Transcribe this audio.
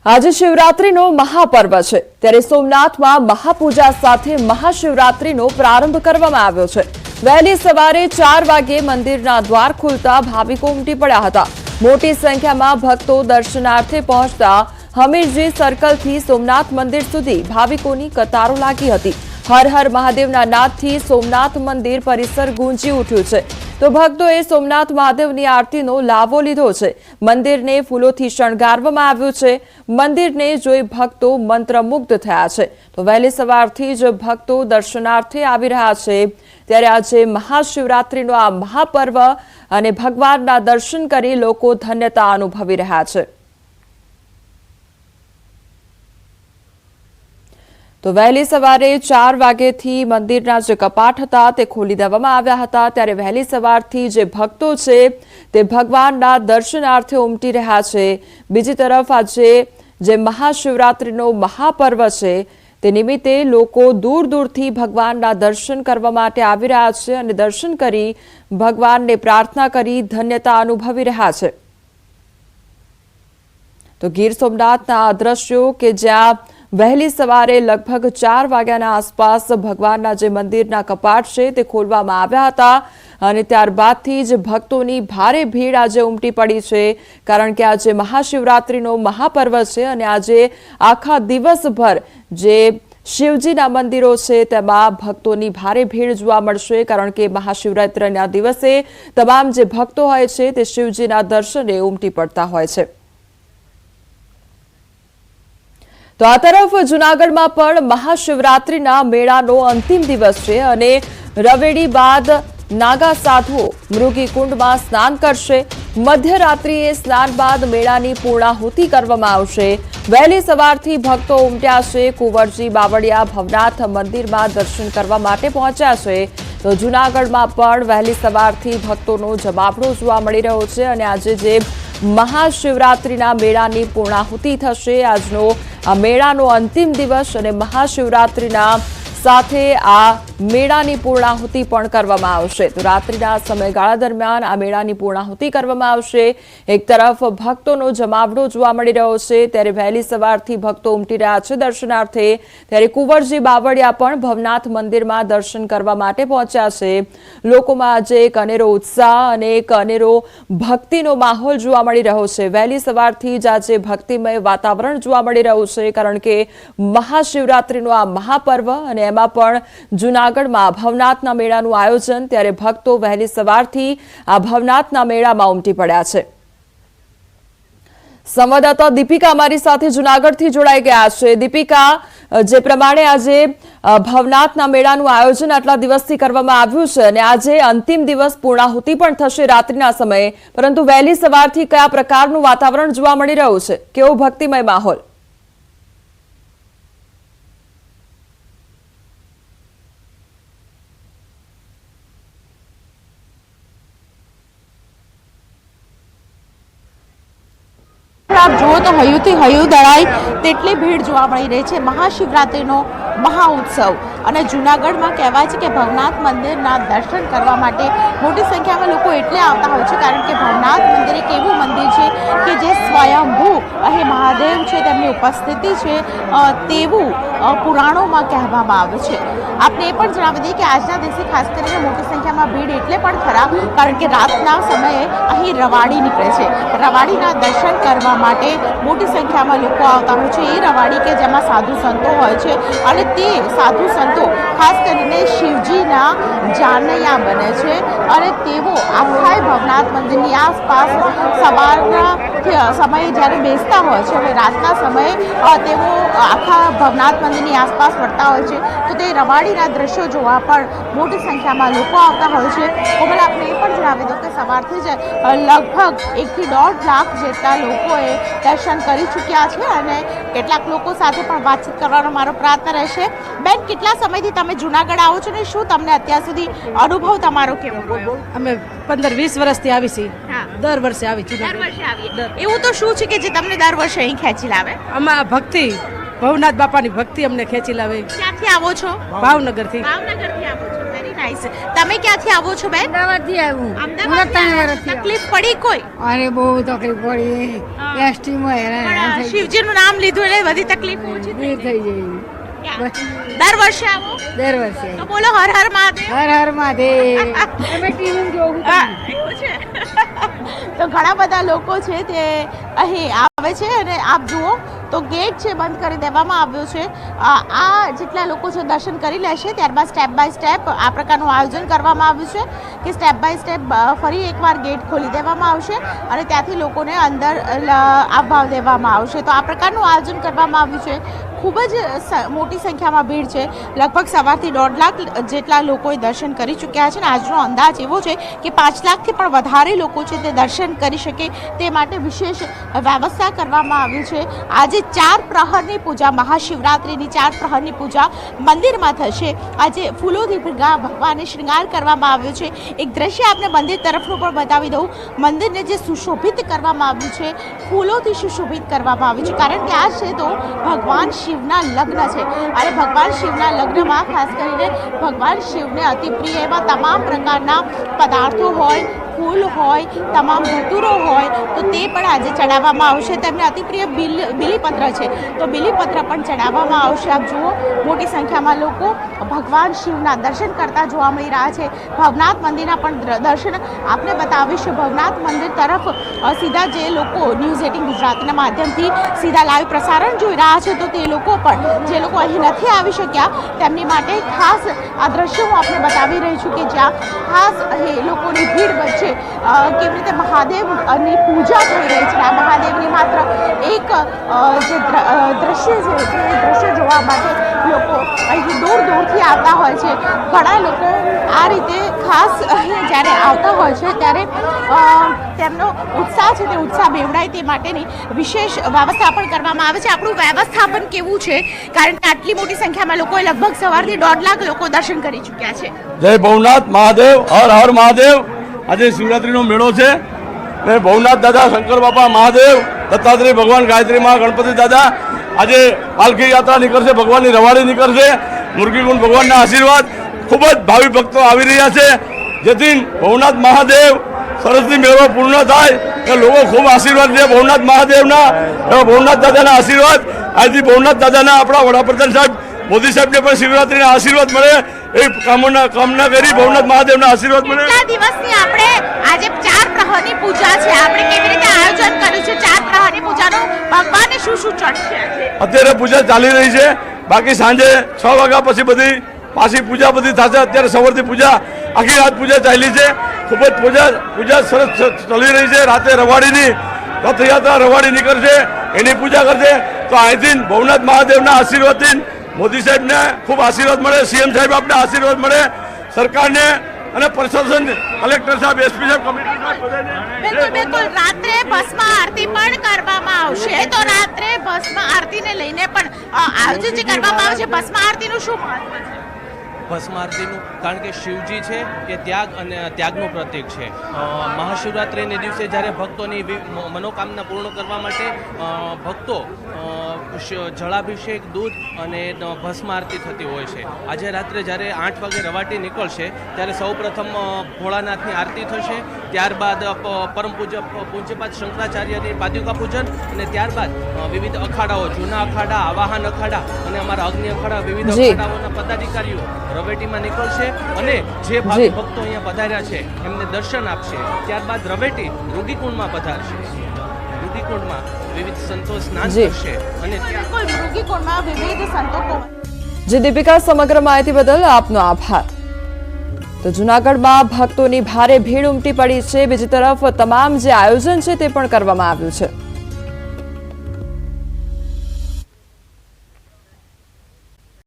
આજે શિવરાત્રીનો મહાપર્વ છે ત્યારે સોમનાથમાં મહાપૂજા સાથે મહાશિવરાત્રીનો પ્રારંભ કરવામાં આવ્યો છે। વહેલી સવારે 4 વાગે મંદિરના દ્વાર ખુલતા ભાવિકો ઉમટી પડ્યા હતા। મોટી સંખ્યામાં ભક્તો દર્શનાર્થે પહોંચતા હમીરજી સર્કલથી સોમનાથ મંદિર સુધી ભાવિકોની કતારો લાગી હતી। હર હર મહાદેવના નાદથી સોમનાથ મંદિર પરિસર ગુંજી ઉઠ્યું છે તો ભક્તોએ સોમનાથ મહાદેવની આરતીનો લાભો લીધો છે। મંદિરને ફૂલોથી શણગારવામાં આવ્યું છે। મંદિરને જોઈ ભક્તો મંત્રમુગ્ધ થયા છે તો વહેલી સવારથી જ ભક્તો દર્શનાર્થે આવી રહ્યા છે। ત્યારે આજે મહાશિવરાત્રીનો આ મહાપર્વ અને ભગવાનના દર્શન કરી લોકો ધન્યતા અનુભવી રહ્યા છે। તો વહેલી સવારે 4 વાગ્યાથી મંદિરના જે કપાટ હતા તે ખોલી દેવામાં આવ્યા હતા। ત્યારે વહેલી સવારથી જે ભક્તો છે તે ભગવાનના દર્શનાર્થે ઉમટી રહ્યા છે। બીજી તરફ આજે જે મહાશિવરાત્રીનો મહાપર્વ છે તે નિમિત્તે લોકો દૂર દૂરથી ભગવાનના દર્શન કરવા માટે આવી રહ્યા છે અને દર્શન કરી ભગવાનને પ્રાર્થના કરી ધન્યતા અનુભવી રહ્યા છે। તો ગીર સોમનાથના આ દ્રશ્યો કે જ્યાં વહેલી સવારે લગભગ 4 વાગ્યાના આસપાસ ભગવાનના જે મંદિરના કપાટ છે તે ખોલવામાં આવ્યા હતા અને ત્યારબાદથી જ ભક્તોની ભારે ભીડ આજે ઉમટી પડી છે કારણ કે આજે મહાશિવરાત્રીનો મહાપર્વ છે અને આજે આખા દિવસભર જે શિવજીના મંદિરો છે તેમાં ભક્તોની ભારે ભીડ જોવા મળશે કારણ કે મહાશિવરાત્રીના દિવસે તમામ જે ભક્તો હોય છે તે શિવજીના દર્શને ઉમટી પડતા હોય છે। તો આ તરફ જૂનાગઢમાં પણ મહાશિવરાત્રીના મેળાનો અંતિમ દિવસ છે અને રવેડી બાદ નાગા સાધુઓ મૃગી કુંડમાં સ્નાન કરશે। મધ્યરાત્રિએ સ્નાન બાદ મેળાની પૂર્ણાહુતિ કરવામાં આવશે। વહેલી સવારથી ભક્તો ઉમટ્યા છે। કુંવરજી બાવળિયા ભવનાથ મંદિરમાં દર્શન કરવા માટે પહોંચ્યા છે તો જૂનાગઢમાં પણ વહેલી સવારથી ભક્તોનો જમાવડો જોવા મળી રહ્યો છે અને આજે જે મહાશિવરાત્રીના મેળાની પૂર્ણાહુતિ થશે। આજનો આ મેળાનો અંતિમ દિવસ અને મહાશિવરાત્રીના સાથે આ મેળાની પૂર્ણાહુતિ પણ કરવામાં આવશે તો રાત્રિના સમયગાળા દરમિયાન આ મેળાની પૂર્ણાહુતિ કરવામાં આવશે। એક તરફ ભક્તોનો જમાવડો જોવા મળી રહ્યો છે ત્યારે વહેલી સવારથી ભક્તો ઉમટી રહ્યા છે દર્શનાર્થે। ત્યારે કુંવરજી બાવળિયા પણ ભવનાથ મંદિરમાં દર્શન કરવા માટે પહોંચ્યા છે। લોકોમાં આજે એક અનેરો ઉત્સાહ અને એક અનેરો ભક્તિનો માહોલ જોવા મળી રહ્યો છે। વહેલી સવારથી જ આજે ભક્તિમય વાતાવરણ જોવા મળી રહ્યું છે કારણ કે મહાશિવરાત્રીનો આ મહાપર્વ અને એમાં પણ જૂનાગઢમાં ભવનાથના મેળાનું આયોજન ત્યારે ભક્તો વહેલી સવારથી આ ભવનાથના મેળામાં ઉમટી પડ્યા છે। સંવાદદાતા દીપિકા અમારી સાથે જૂનાગઢથી જોડાઈ ગયા છે। દીપિકા, જે પ્રમાણે આજે ભવનાથના મેળાનું આયોજન આટલા દિવસથી કરવામાં આવ્યું છે અને આજે અંતિમ દિવસ પૂર્ણાહુતિ પણ થશે રાત્રિના સમયે, પરંતુ વહેલી સવારથી કયા પ્રકારનું વાતાવરણ જોવા મળી રહ્યું છે? કેવો ભક્તિમય માહોલ? आप जो तो हयुથી हयु दळाय तेटली भीड़ जोवा मळी रही है। महाशिवरात्रिनो મહાઉત્સવ અને જૂનાગઢમાં કહેવાય છે કે ભવનાથ મંદિરના દર્શન કરવા માટે મોટી સંખ્યામાં લોકો એટલે આવતા હોય છે કારણ કે ભવનાથ મંદિર એક એવું મંદિર છે કે જે સ્વયંભૂ અહીં મહાદેવ છે તેમની ઉપસ્થિતિ છે તેવું પુરાણોમાં કહેવામાં આવે છે। આપણે એ પણ જણાવી દઈએ કે આજના દિવસે ખાસ કરીને મોટી સંખ્યામાં ભીડ એટલે પણ ખરા કારણ કે રાતના સમયે અહીં રવાડી નીકળે છે। રવાડીના દર્શન કરવા માટે મોટી સંખ્યામાં લોકો આવતા હોય છે। એ રવાડી કે જેમાં સાધુ સંતો હોય છે અને તે સાધુ સંતો ખાસ કરીને શિવજીના જાનૈયા બને છે અને તેઓ આખા ભવનાથ મંદિરની આસપાસ સવારના સમયે જ્યારે બેસતા હોય છે અને રાતના સમયે તેઓ આખા ભવનાથ મંદિરની આસપાસ ફરતા હોય છે તો તે રવાડીના દ્રશ્યો જોવા પણ મોટી સંખ્યામાં લોકો આવતા હોય છે। કોમલ, આપણે એ પણ જણાવી દઉં કે સવારથી જ લગભગ 1 થી 1.5 લાખ જેટલા લોકોએ દર્શન કરી ચૂક્યા છે અને કેટલાક લોકો સાથે પણ વાતચીત કરવાનો મારો પ્રયત્ન રહેશે। બેન, કેટલા સમયથી તમે જૂનાગઢ આવો છો ને શું તમને અત્યાર સુધી અનુભવ તમારો કેવો? અમે 15-20 વર્ષથી આવી છીએ। દર વર્ષે આવી જૂનાગઢ। એવું તો શું છે કે જે તમને દર વર્ષે અહીં ખેંચી લાવે? આમાં ભક્તિ, ભવનાથ બાપાની ભક્તિ અમને ખેંચી લાવે। ક્યાંથી આવો છો? ભાવનગરથી। ભાવનગરથી આવો છો, વેરી નાઇસ। નાઈસ. તમે ક્યાંથી આવો છો બેન? અમદાવાદથી આવ્યું. અમદાવાદથી આવ્યા છો. તકલીફ પડી કોઈ? અરે બહુ તકલીફ પડી. એસટીમાં હેરાન થઈ શિવજીનું નામ લીધું એટલે બધી તકલીફ ઓછી થઈ ગઈ. થઈ ગઈ. દર વર્ષે આવો દર વર્ષે તો બોલો હર હર મહાદેવ. હર હર મહાદેવ. તમે ટીવી જોવું એવું છે. તો ઘણા બધા લોકો છે તે અહીં આવે છે અને આપ જુઓ તો ગેટ છે બંધ કરી દેવામાં આવ્યો છે. આ જેટલા લોકો છે દર્શન કરી લેશે ત્યારબાદ સ્ટેપ બાય સ્ટેપ આ પ્રકારનું આયોજન કરવામાં આવ્યું છે કે સ્ટેપ બાય સ્ટેપ ફરી એકવાર ગેટ ખોલી દેવામાં આવશે અને ત્યાંથી લોકોને અંદર આવવા દેવામાં આવશે. તો આ પ્રકારનું આયોજન કરવામાં આવ્યું છે. ખૂબ જ મોટી સંખ્યામાં ભીડ છે. લગભગ સવારથી 1.5 લાખ જેટલા લોકોએ દર્શન કરી ચૂક્યા છે અને આજનો અંદાજ એવો છે કે 5 લાખથી પણ વધારે લોકો છે તે દર્શન કરી શકે તે માટે વિશેષ વ્યવસ્થા કરવામાં આવી છે. આજે 4 પ્રહરની પૂજા, મહાશિવરાત્રિની 4 પ્રહરની પૂજા મંદિરમાં થશે. આજે ફૂલોથી ભગવાનને શૃંગાર કરવામાં આવ્યો છે. એક દ્રશ્ય આપને મંદિર તરફનું પણ બતાવી દઉં. મંદિરને જે સુશોભિત કરવામાં આવ્યું છે, ફૂલોથી સુશોભિત કરવામાં આવ્યું છે, કારણ કે આ છે તો ભગવાન શિવના લગ્ન છે અને ભગવાન શિવના લગ્નમાં ખાસ કરીને ભગવાન શિવને અતિ પ્રિય એવા તમામ પ્રકારના પદાર્થો હોય, ફૂલ હોય, તમામ ધતુરો હોય તો તે પણ આજે ચડાવવામાં આવશે. તેમને અતિ પ્રિય બીલીપત્ર છે તો બીલીપત્ર પણ ચડાવવામાં આવશે. આપ જુઓ મોટી સંખ્યામાં લોકો ભગવાન શિવના દર્શન કરતા જોવા મળી રહ્યા છે. ભવનાથ મંદિરના પણ દર્શન આપને બતાવીશું. ભવનાથ મંદિર તરફ સીધા જે લોકો ન્યૂઝ 18 ગુજરાતના માધ્યમથી સીધા લાઈવ પ્રસારણ જોઈ રહ્યા છે તો તે લોકો પણ જે લોકો અહીં નથી આવી શક્યા તેમની માટે ખાસ આ દ્રશ્યો હું આપને બતાવી રહી છું કે જ્યાં ખાસ અહીં લોકોની ભીડ વચ્ચે કેવી રીતે મહાદેવની પૂજા થઈ રહી છે. આ મહાદેવની માત્ર એક જે દ્રશ્ય છે તે દ્રશ્ય જોવા માટે લોકો અહીંથી દૂર દૂરથી આવતા હોય છે. ઘણા લોકો આ રીતે ખાસ અહીં જ્યારે આવતા હોય છે ત્યારે તેમનો ઉત્સાહ છે તે ઉત્સાહ બેવડાય તે માટેની વિશેષ વ્યવસ્થા પણ કરવામાં આવે છે. આપણું વ્યવસ્થાપન કેવું છે કારણ કે આટલી મોટી સંખ્યામાં લોકોએ લગભગ સવારથી 1.5 લાખ લોકો દર્શન કરી ચૂક્યા છે. જય ભવનાથ મહાદેવ, હર હર મહાદેવ. આજે શિવરાત્રીનો મેળો છે ને ભવનાથ દાદા, શંકર બાપા, મહાદેવ, દત્તાત્રેય ભગવાન, ગાયત્રી માં, ગણપતિ દાદા. આજે પાલખી યાત્રા નીકળશે, ભગવાનની રવાડી નીકળશે. મુરગીકુંડ ભગવાનના આશીર્વાદ ખૂબ જ ભાવિ ભક્તો આવી રહ્યા છે જેથી ભવનાથ મહાદેવ સરસથી મેળો પૂર્ણ થાય કે લોકો ખૂબ આશીર્વાદ લે ભવનાથ મહાદેવના. એવા ભવનાથ દાદાના આશીર્વાદ આજથી ભવનાથ દાદાના આપણા વડાપ્રધાન સાહેબ મોદી સાહેબને પણ શિવરાત્રીના આશીર્વાદ મળે એ કામના કરી ભવનાથ મહાદેવના આશીર્વાદ મળે. કેટલા દિવસની આપણે આજે 4 પ્રહરની પૂજા છે, આપણે કેવી રીતે આયોજન કર્યું છે 4 પ્રહરની પૂજાનું? ભગવાનને શું શું ચડશે? અત્યારે પૂજા ચાલી રહી છે, બાકી સાંજે 6 વાગ્યા પછી બધી પાછી પૂજા બધી થશે. અત્યારે સવારથી પૂજા આખી રાત પૂજા ચાલી છે. ખૂબ જ પૂજા સરસ ચાલી રહી છે. રાતે રવાડીની રથયાત્રા રવાડી નીકળશે, એની પૂજા કરશે. તો અહીંથી ભવનાથ મહાદેવના આશીર્વાદથી મોદી સાહેબને ખૂબ આશીર્વાદ મળે, સીએમ સાહેબ આપને આશીર્વાદ મળે, સરકારને અને પ્રશાસન, કલેક્ટર સાહેબ, એસપી સાહેબ, કમિશનર સાહેબ બધાને. બિલકુલ. રાત્રે ભસ્મ આરતી પણ કરવામાં આવશે તો રાત્રે ભસ્મ આરતીને લઈને પણ આયોજન જે કરવામાં આવે છે ભસ્મ આરતીનું શું મહત્વ છે? ભસ્મ આરતીનું કારણ કે શિવજી છે એ ત્યાગ અને ત્યાગનું પ્રતીક છે. મહાશિવરાત્રિને દિવસે જ્યારે ભક્તોની મનોકામના પૂર્ણ કરવા માટે ભક્તો જળાભિષેક, દૂધ અને ભસ્મ આરતી થતી હોય છે. આજે રાત્રે જ્યારે 8 વાગે રવાટી નીકળશે ત્યારે સૌપ્રથમ ભોળાનાથની આરતી થશે, ત્યારબાદ પરમ પૂજ્યપાદ શંકરાચાર્યની પાદુકા પૂજન અને ત્યારબાદ વિવિધ અખાડાઓ, જૂના અખાડા, આવાહન અખાડા અને અમારા અગ્નિ અખાડા, વિવિધ અખાડાઓના પદાધિકારીઓ રવેટીમાં નીકળશે અને જે ભાવિ ભક્તો અહીંયા પધાર્યા છે એમને દર્શન આપશે. ત્યારબાદ રવેટી રૂગીકુંડમાં પધારશે. રૂગીકુંડમાં વિવિધ સંતો સ્નાન કરશે અને રૂગીકુંડમાં વિવિધ સંતો. જે દીપિકા, સમગ્ર માહિતી બદલ આપનો આભાર. તો જૂનાગઢમાં ભક્તોની ભારે ભીડ ઉમટી પડી છે. બીજી તરફ તમામ જે આયોજન છે તે પણ કરવામાં આવ્યું છે.